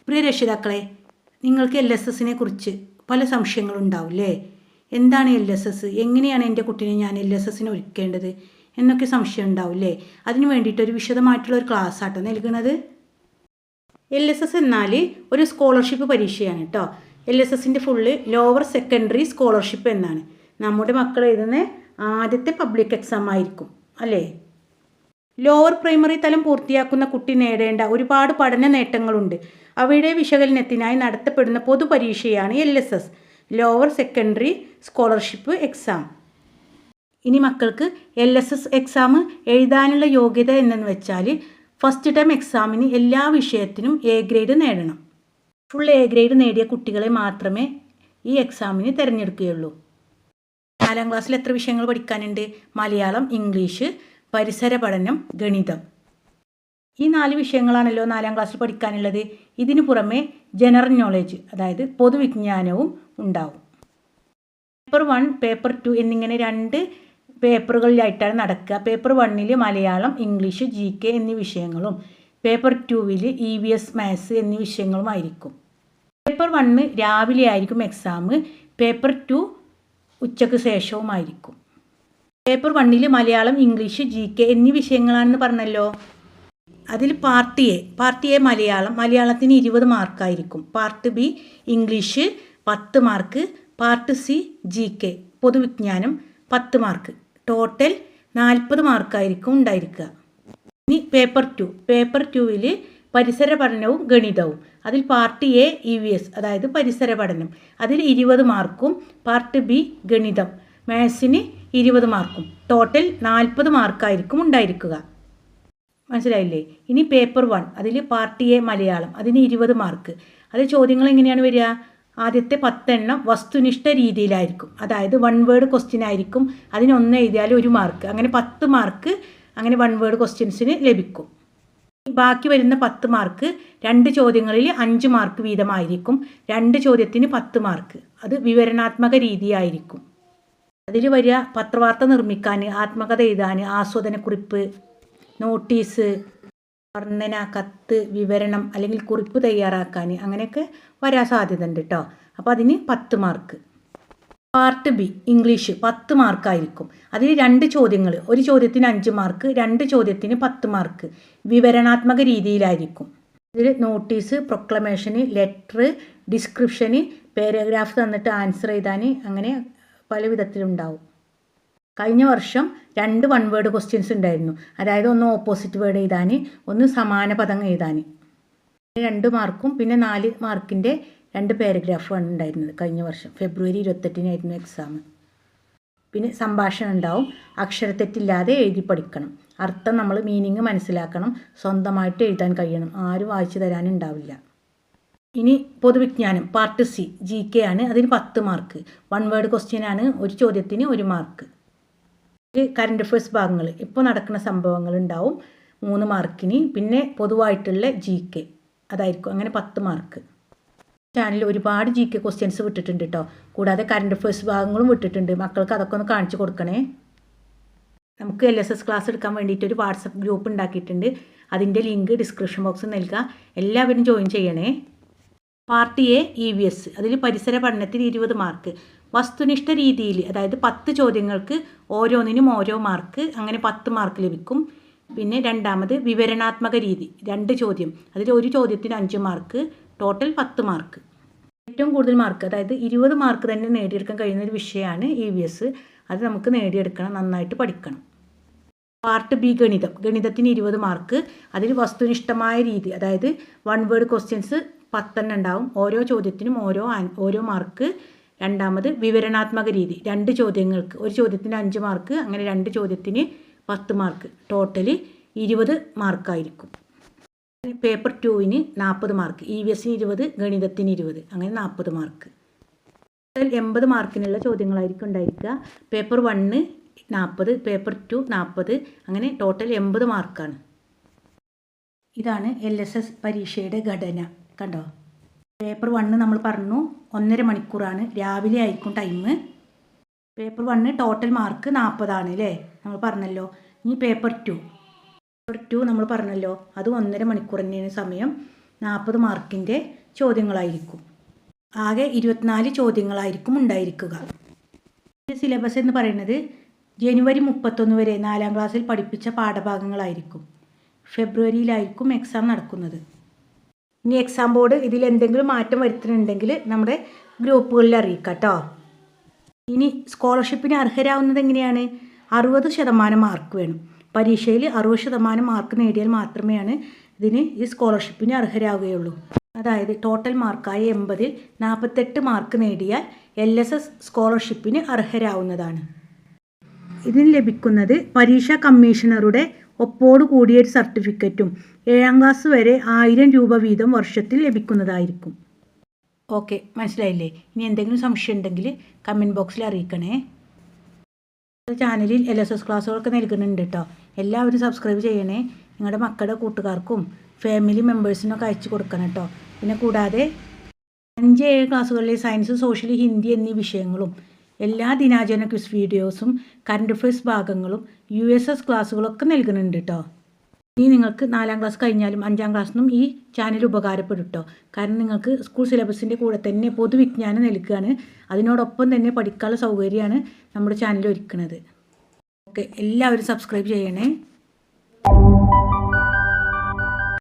പ്രിയ രക്ഷിതാക്കളെ, നിങ്ങൾക്ക് LSSനെ കുറിച്ച് പല സംശയങ്ങളുണ്ടാവില്ലേ? എന്താണ് LSS? എങ്ങനെയാണ് എൻ്റെ കുട്ടീനെ ഞാൻ LSSന് ഒരുക്കേണ്ടത് എന്നൊക്കെ സംശയം ഉണ്ടാവില്ലേ? അതിന് വേണ്ടിയിട്ട് ഒരു വിശദമായിട്ടുള്ള ഒരു ക്ലാസ് ആട്ടോ നൽകുന്നത്. LSS എന്നാൽ ഒരു സ്കോളർഷിപ്പ് പരീക്ഷയാണ് കേട്ടോ. LSSൻ്റെ ഫുള്ള് ലോവർ സെക്കൻഡറി സ്കോളർഷിപ്പ് എന്നാണ്. നമ്മുടെ മക്കൾ എഴുതുന്ന ആദ്യത്തെ പബ്ലിക് എക്സാം ആയിരിക്കും അല്ലേ? ലോവർ പ്രൈമറി തലം പൂർത്തിയാക്കുന്ന കുട്ടി നേടേണ്ട ഒരുപാട് പഠന നേട്ടങ്ങളുണ്ട്. അവയുടെ വിശകലനത്തിനായി നടത്തപ്പെടുന്ന പൊതുപരീക്ഷയാണ് LSS, lower secondary scholarship exam. ഇനി മക്കൾക്ക് LSS എക്സാം എഴുതാനുള്ള യോഗ്യത എന്നു വെച്ചാൽ ഫസ്റ്റ് ടേം എക്സാമിന് എല്ലാ വിഷയത്തിനും A ഗ്രേഡ് നേടണം. ഫുൾ A ഗ്രേഡ് നേടിയ കുട്ടികളെ മാത്രമേ ഈ എക്സാമിന് തിരഞ്ഞെടുക്കുകയുള്ളൂ. 4ാം ക്ലാസ്സിൽ എത്ര വിഷയങ്ങൾ പഠിക്കാനുണ്ട്? മലയാളം, ഇംഗ്ലീഷ്, പരിസര പഠനം, ഗണിതം. ഈ 4 വിഷയങ്ങളാണല്ലോ 4ാം ക്ലാസ്സിൽ പഠിക്കാനുള്ളത്. ഇതിനു പുറമെ ജനറൽ നോളേജ്, അതായത് പൊതുവിജ്ഞാനവും ഉണ്ടാവും. പേപ്പർ 1, പേപ്പർ 2 എന്നിങ്ങനെ 2 പേപ്പറുകളിലായിട്ടാണ് നടക്കുക. പേപ്പർ 1 മലയാളം, ഇംഗ്ലീഷ്, GK എന്നീ വിഷയങ്ങളും പേപ്പർ 2 EVS, മാത്സ് എന്നീ വിഷയങ്ങളുമായിരിക്കും. പേപ്പർ 1 രാവിലെ ആയിരിക്കും എക്സാം. പേപ്പർ 2 ഉച്ചയ്ക്ക് ശേഷവുമായിരിക്കും. പേപ്പർ 1 മലയാളം, ഇംഗ്ലീഷ്, GK എന്നീ വിഷയങ്ങളാണെന്ന് പറഞ്ഞല്ലോ. അതിൽ പാർട്ട് എ മലയാളത്തിന് 20 മാർക്കായിരിക്കും. Part B English 10 mark. Part C GK പൊതുവിജ്ഞാനം 10 മാർക്ക്. ടോട്ടൽ 40 മാർക്കായിരിക്കും ഉണ്ടായിരിക്കുക. ഇനി പേപ്പർ 2 പരിസര പഠനവും ഗണിതവും. അതിൽ പാർട്ട് എ EVS, അതായത് പരിസര പഠനം, അതിൽ 20 മാർക്കും. പാർട്ട് ബി ഗണിതം, മാത്സിന് 20 മാർക്കും. ടോട്ടൽ 40 മാർക്കായിരിക്കും ഉണ്ടായിരിക്കുക. മനസ്സിലായില്ലേ? ഇനി പേപ്പർ 1 അതിൽ പാർട്ട് എ മലയാളം, അതിന് 20 മാർക്ക്. അത് ചോദ്യങ്ങൾ എങ്ങനെയാണ് വരിക? ആദ്യത്തെ 10 എണ്ണം വസ്തുനിഷ്ഠ രീതിയിലായിരിക്കും, അതായത് 1 വേർഡ് ക്വസ്റ്റ്യൻ ആയിരിക്കും. അതിന് 1 എഴുതിയാൽ 1 മാർക്ക്. അങ്ങനെ 10 മാർക്ക് അങ്ങനെ 1 വേർഡ് ക്വസ്റ്റ്യൻസിന് ലഭിക്കും. ബാക്കി വരുന്ന 10 മാർക്ക് 2 ചോദ്യങ്ങളിൽ 5 മാർക്ക് വീതമായിരിക്കും. 2 ചോദ്യത്തിന് 10 മാർക്ക്. അത് വിവരണാത്മക രീതിയായിരിക്കും. അതിൽ വരിക പത്രവാർത്ത നിർമ്മിക്കാൻ, ആത്മകഥ എഴുതാൻ, ആസ്വാദനക്കുറിപ്പ്, നോട്ടീസ്, വർണ്ണന, കത്ത്, വിവരണം അല്ലെങ്കിൽ കുറിപ്പ് തയ്യാറാക്കാൻ, അങ്ങനെയൊക്കെ വരാൻ സാധ്യത ഉണ്ട് കേട്ടോ. അപ്പോൾ അതിന് 10 മാർക്ക്. Part B English 10 മാർക്കായിരിക്കും. അതിൽ 2 ചോദ്യങ്ങൾ, ഒരു ചോദ്യത്തിന് 5 മാർക്ക്, 2 ചോദ്യത്തിന് 10 മാർക്ക്. വിവരണാത്മക രീതിയിലായിരിക്കും. ഇതിൽ നോട്ടീസ്, പ്രൊക്ലമേഷന്, ലെറ്റർ, ഡിസ്ക്രിപ്ഷന്, പാരഗ്രാഫ് തന്നിട്ട് ആൻസർ എഴുതാൻ, അങ്ങനെ പല വിധത്തിലുണ്ടാവും. കഴിഞ്ഞ വർഷം 2 1 വേർഡ് ക്വസ്റ്റ്യൻസ് ഉണ്ടായിരുന്നു. അതായത് ഒന്ന് ഓപ്പോസിറ്റ് വേർഡ് എഴുതാൻ, ഒന്ന് സമാന പദം എഴുതാൻ. 2 മാർക്കും പിന്നെ 4 മാർക്കിൻ്റെ 2 പാരഗ്രാഫാണ് ഉണ്ടായിരുന്നത് കഴിഞ്ഞ വർഷം. ഫെബ്രുവരി 28-നായിരുന്നു എക്സാം. പിന്നെ സംഭാഷണം ഉണ്ടാവും. അക്ഷരത്തെറ്റില്ലാതെ എഴുതി പഠിക്കണം. അർത്ഥം നമ്മൾ മീനിങ് മനസ്സിലാക്കണം. സ്വന്തമായിട്ട് എഴുതാൻ കഴിയണം. ആരും വായിച്ചു തരാനുണ്ടാവില്ല. ഇനി പൊതുവിജ്ഞാനം പാർട്ട് സി GK ആണ്. അതിന് 10 മാർക്ക്. 1 വേർഡ് ക്വസ്റ്റ്യൻ ആണ്. ഒരു ചോദ്യത്തിന് 1 മാർക്ക്. കറണ്ട് അഫയേഴ്സ് ഭാഗങ്ങൾ, ഇപ്പോൾ നടക്കുന്ന സംഭവങ്ങൾ ഉണ്ടാവും 3 മാർക്കിന്. പിന്നെ പൊതുവായിട്ടുള്ള GK അതായിരിക്കും. അങ്ങനെ 10 മാർക്ക്. ചാനലിൽ ഒരുപാട് GK ക്വസ്റ്റ്യൻസ് വിട്ടിട്ടുണ്ട് കേട്ടോ. കൂടാതെ കറണ്ട് അഫയേഴ്സ് ഭാഗങ്ങളും വിട്ടിട്ടുണ്ട്. മക്കൾക്ക് അതൊക്കെ ഒന്ന് കാണിച്ചു കൊടുക്കണേ. നമുക്ക് LSS ക്ലാസ് എടുക്കാൻ വേണ്ടിയിട്ട് ഒരു വാട്സപ്പ് ഗ്രൂപ്പ് ഉണ്ടാക്കിയിട്ടുണ്ട്. അതിൻ്റെ ലിങ്ക് ഡിസ്ക്രിപ്ഷൻ ബോക്സിൽ നൽകുക. എല്ലാവരും ജോയിൻ ചെയ്യണേ. പാർട്ട് എ EVS അതിൽ പരിസര പഠനത്തിന് 20 മാർക്ക്. വസ്തുനിഷ്ഠ രീതിയിൽ, അതായത് 10 ചോദ്യങ്ങൾക്ക് ഓരോന്നിനും ഓരോ മാർക്ക്, അങ്ങനെ 10 മാർക്ക് ലഭിക്കും. പിന്നെ രണ്ടാമത് വിവരണാത്മക രീതി 2 ചോദ്യം, അതിൽ ഒരു ചോദ്യത്തിന് 5 മാർക്ക്. Total 10 mark. ഏറ്റവും കൂടുതൽ മാർക്ക്, അതായത് 20 മാർക്ക് തന്നെ നേടിയെടുക്കാൻ കഴിയുന്ന ഒരു വിഷയമാണ് EVS. അത് നമുക്ക് നേടിയെടുക്കണം, നന്നായിട്ട് പഠിക്കണം. പാർട്ട് ബി ഗണിതത്തിന് 20 മാർക്ക്. അതിൽ വസ്തുനിഷ്ഠമായ രീതി, അതായത് 1 വേർഡ് ക്വസ്റ്റ്യൻസ് 10 ഉണ്ടാവും. ഓരോ ചോദ്യത്തിനും ഓരോ മാർക്ക്. രണ്ടാമത് വിവരണാത്മക രീതി 2 ചോദ്യങ്ങൾക്ക്, ഒരു ചോദ്യത്തിന് 5 മാർക്ക്, അങ്ങനെ 2 ചോദ്യത്തിന് 10 മാർക്ക്. ടോട്ടൽ 20 മാർക്കായിരിക്കും. Paper 2 40 mark. EVSന് 20, ഗണിതത്തിന് 20, അങ്ങനെ 40 മാർക്ക്. 80 മാർക്കിനുള്ള ചോദ്യങ്ങളായിരിക്കും ഉണ്ടായിരിക്കുക. പേപ്പർ 1 40, പേപ്പർ 2 40, അങ്ങനെ ടോട്ടൽ 80 മാർക്കാണ്. ഇതാണ് LSS പരീക്ഷയുടെ ഘടന. കണ്ടോ? പേപ്പർ 1 നമ്മൾ പറഞ്ഞു 1.5 മണിക്കൂറാണ്. രാവിലെ ആയിരിക്കും ടൈം. പേപ്പർ 1 ടോട്ടൽ മാർക്ക് 40 ആണ് അല്ലേ, നമ്മൾ പറഞ്ഞല്ലോ. ഇനി പേപ്പർ 2 നമ്മൾ പറഞ്ഞല്ലോ, അത് 1.5 മണിക്കൂർ തന്നെയാണ് സമയം. 40 മാർക്കിൻ്റെ ചോദ്യങ്ങളായിരിക്കും. ആകെ 24 ചോദ്യങ്ങളായിരിക്കും ഉണ്ടായിരിക്കുക. സിലബസ് എന്ന് പറയുന്നത് ജനുവരി 31 വരെ 4ാം ക്ലാസ്സിൽ പഠിപ്പിച്ച പാഠഭാഗങ്ങളായിരിക്കും. ഫെബ്രുവരിയിലായിരിക്കും എക്സാം നടക്കുന്നത്. ഇനി എക്സാം ബോർഡ് ഇതിൽ എന്തെങ്കിലും മാറ്റം വരുത്തുന്നുണ്ടെങ്കിൽ നമ്മുടെ ഗ്രൂപ്പുകളിൽ അറിയിക്കാം കേട്ടോ. ഇനി സ്കോളർഷിപ്പിന് അർഹരാകുന്നത് എങ്ങനെയാണ്? 60% മാർക്ക് വേണം. പരീക്ഷയിൽ 60% മാർക്ക് നേടിയാൽ മാത്രമേ ഇതിന് ഈ സ്കോളർഷിപ്പിന് അർഹരാകുകയുള്ളൂ. അതായത് ടോട്ടൽ മാർക്കായ 80ൽ 48 മാർക്ക് നേടിയാൽ LSS സ്കോളർഷിപ്പിന് അർഹരാവുന്നതാണ്. ഇതിന് ലഭിക്കുന്നത് പരീക്ഷാ കമ്മീഷണറുടെ ഒപ്പോട് കൂടിയ ഒരു സർട്ടിഫിക്കറ്റും 7ാം ക്ലാസ് വരെ 1000 രൂപ വീതം വർഷത്തിൽ ലഭിക്കുന്നതായിരിക്കും. ഓക്കെ, മനസ്സിലായില്ലേ? ഇനി എന്തെങ്കിലും സംശയം ഉണ്ടെങ്കിൽ കമൻറ്റ് ബോക്സിൽ അറിയിക്കണേ. ചാനലിൽ LSS ക്ലാസ്സുകളൊക്കെ നൽകുന്നുണ്ട് കേട്ടോ. എല്ലാവരും സബ്സ്ക്രൈബ് ചെയ്യണേ. നിങ്ങളുടെ മക്കളുടെ കൂട്ടുകാർക്കും ഫാമിലി മെമ്പേഴ്സിനൊക്കെ അയച്ചു കൊടുക്കണം കേട്ടോ. പിന്നെ കൂടാതെ 5-7 ക്ലാസ്സുകളിലെ സയൻസ്, സോഷ്യൽ, ഹിന്ദി എന്നീ വിഷയങ്ങളും എല്ലാ ദിനാചരണ ക്വിസ് വീഡിയോസും കറണ്ട് അഫയേഴ്സ് ഭാഗങ്ങളും USS ക്ലാസ്സുകളൊക്കെ നൽകുന്നുണ്ട് കേട്ടോ. ഇനി നിങ്ങൾക്ക് 4ാം ക്ലാസ് കഴിഞ്ഞാലും 5ാം ക്ലാസ്സിനും ഈ ചാനൽ ഉപകാരപ്പെടും കേട്ടോ. കാരണം നിങ്ങൾക്ക് സ്കൂൾ സിലബസിൻ്റെ കൂടെ തന്നെ പൊതുവിജ്ഞാനം നൽകുകയാണ്. അതിനോടൊപ്പം തന്നെ പഠിക്കാനുള്ള സൗകര്യമാണ് നമ്മുടെ ചാനൽ ഒരുക്കുന്നത്. ഓക്കെ, എല്ലാവരും സബ്സ്ക്രൈബ് ചെയ്യണേ.